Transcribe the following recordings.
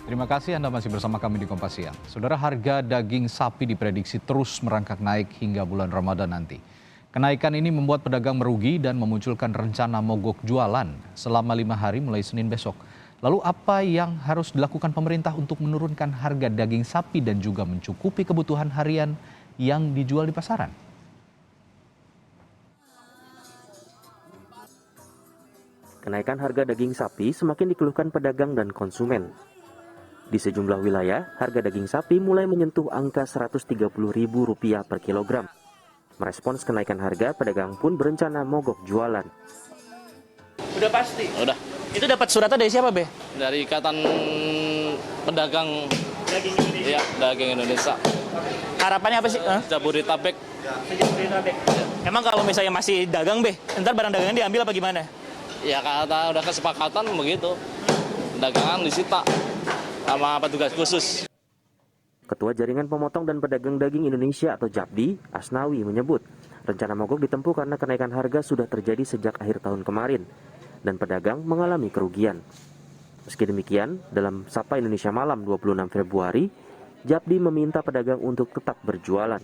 Terima kasih Anda masih bersama kami di Kompas Siang. Saudara, harga daging sapi diprediksi terus merangkak naik hingga bulan Ramadan nanti. Kenaikan ini membuat pedagang merugi dan memunculkan rencana mogok jualan selama 5 hari mulai Senin besok. Lalu apa yang harus dilakukan pemerintah untuk menurunkan harga daging sapi dan juga mencukupi kebutuhan harian yang dijual di pasaran? Kenaikan harga daging sapi semakin dikeluhkan pedagang dan konsumen. Di sejumlah wilayah, harga daging sapi mulai menyentuh angka Rp130.000 per kilogram. Merespons kenaikan harga, pedagang pun berencana mogok jualan. Udah pasti? Udah. Itu dapat suratnya dari siapa, Be? Dari Ikatan Pedagang Daging Indonesia. Iya, Daging Indonesia. Harapannya apa sih? Jabodetabek. Jabodetabek. Emang kalau misalnya masih dagang, Be, ntar barang dagangan diambil apa gimana? Ya kata udah kesepakatan begitu. Dagangan disita sama petugas khusus. Ketua Jaringan Pemotong dan Pedagang Daging Indonesia atau JAPDI, Asnawi, menyebut rencana mogok ditempuh karena kenaikan harga sudah terjadi sejak akhir tahun kemarin dan pedagang mengalami kerugian. Meski demikian, dalam Sapa Indonesia Malam 26 Februari, JAPDI meminta pedagang untuk tetap berjualan.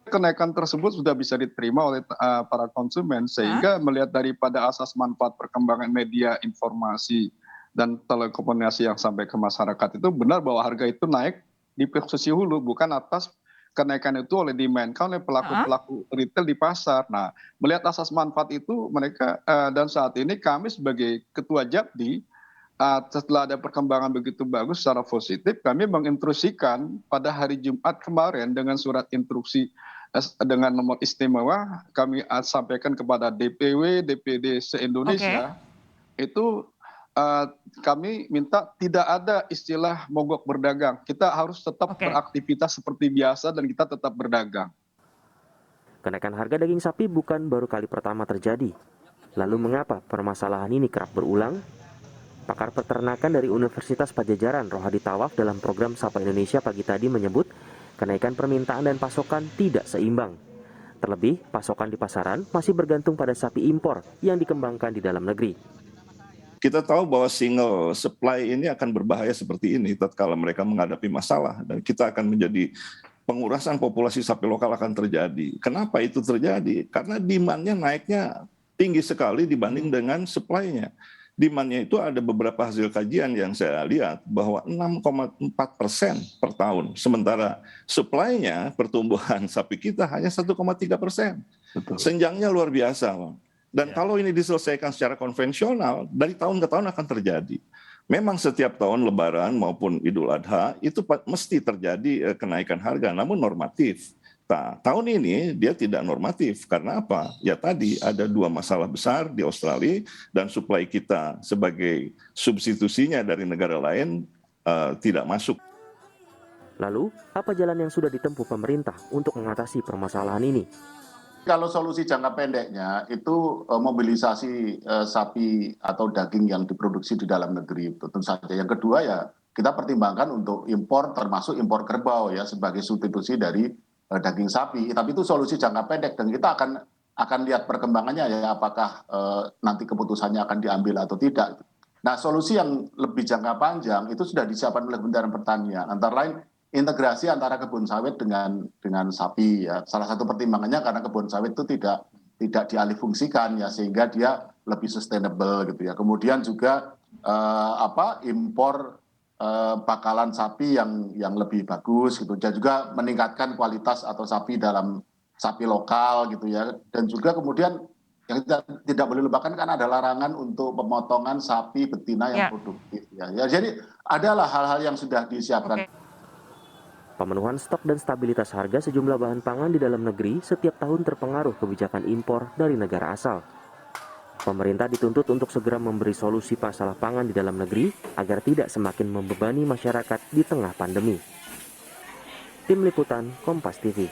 Kenaikan tersebut sudah bisa diterima oleh para konsumen sehingga melihat daripada asas manfaat perkembangan media informasi dan telekomunikasi yang sampai ke masyarakat itu benar bahwa harga itu naik di posisi hulu, bukan atas kenaikan itu dimainkan oleh pelaku-pelaku retail di pasar. Nah, melihat asas manfaat itu mereka dan saat ini kami sebagai ketua JAPDI setelah ada perkembangan begitu bagus secara positif, kami menginstruksikan pada hari Jumat kemarin dengan surat instruksi dengan nomor istimewa kami sampaikan kepada DPW, DPD se-Indonesia. Itu kami minta tidak ada istilah mogok berdagang. Kita harus tetap beraktivitas seperti biasa dan kita tetap berdagang. Kenaikan harga daging sapi bukan baru kali pertama terjadi. Lalu mengapa permasalahan ini kerap berulang? Pakar peternakan dari Universitas Padjadjaran, Rohadi Tawaf, dalam program Sapa Indonesia pagi tadi menyebut kenaikan permintaan dan pasokan tidak seimbang. Terlebih, pasokan di pasaran masih bergantung pada sapi impor yang dikembangkan di dalam negeri. Kita tahu bahwa single supply ini akan berbahaya seperti ini tatkala mereka menghadapi masalah dan kita akan menjadi pengurasan populasi sapi lokal akan terjadi. Kenapa itu terjadi? Karena demand-nya naiknya tinggi sekali dibanding dengan supply-nya. Demand-nya itu ada beberapa hasil kajian yang saya lihat bahwa 6,4% per tahun. Sementara supply-nya pertumbuhan sapi kita hanya 1,3%. Senjangnya luar biasa. Dan kalau ini diselesaikan secara konvensional, dari tahun ke tahun akan terjadi. Memang setiap tahun Lebaran maupun Idul Adha itu mesti terjadi kenaikan harga, namun normatif. Nah, tahun ini dia tidak normatif. Karena apa? Ya tadi ada dua masalah besar di Australia dan suplai kita sebagai substitusinya dari negara lain tidak masuk. Lalu, apa jalan yang sudah ditempuh pemerintah untuk mengatasi permasalahan ini? Kalau solusi jangka pendeknya itu mobilisasi sapi atau daging yang diproduksi di dalam negeri tentu saja. Yang kedua ya kita pertimbangkan untuk impor termasuk impor kerbau ya sebagai substitusi dari daging sapi. Tapi itu solusi jangka pendek dan kita akan lihat perkembangannya ya apakah nanti keputusannya akan diambil atau tidak. Nah, solusi yang lebih jangka panjang itu sudah disiapkan oleh Kementerian Pertanian. Antara lain integrasi antara kebun sawit dengan sapi ya. Salah satu pertimbangannya karena kebun sawit itu tidak dialihfungsikan ya sehingga dia lebih sustainable gitu ya. Kemudian juga impor bakalan sapi yang lebih bagus gitu. Dan juga meningkatkan kualitas atau sapi dalam sapi lokal gitu ya. Dan juga kemudian yang tidak boleh lupakan kan ada larangan untuk pemotongan sapi betina yang produktif ya. Jadi adalah hal-hal yang sudah disiapkan. Pemenuhan stok dan stabilitas harga sejumlah bahan pangan di dalam negeri setiap tahun terpengaruh kebijakan impor dari negara asal. Pemerintah dituntut untuk segera memberi solusi masalah pangan di dalam negeri agar tidak semakin membebani masyarakat di tengah pandemi. Tim Liputan Kompas TV.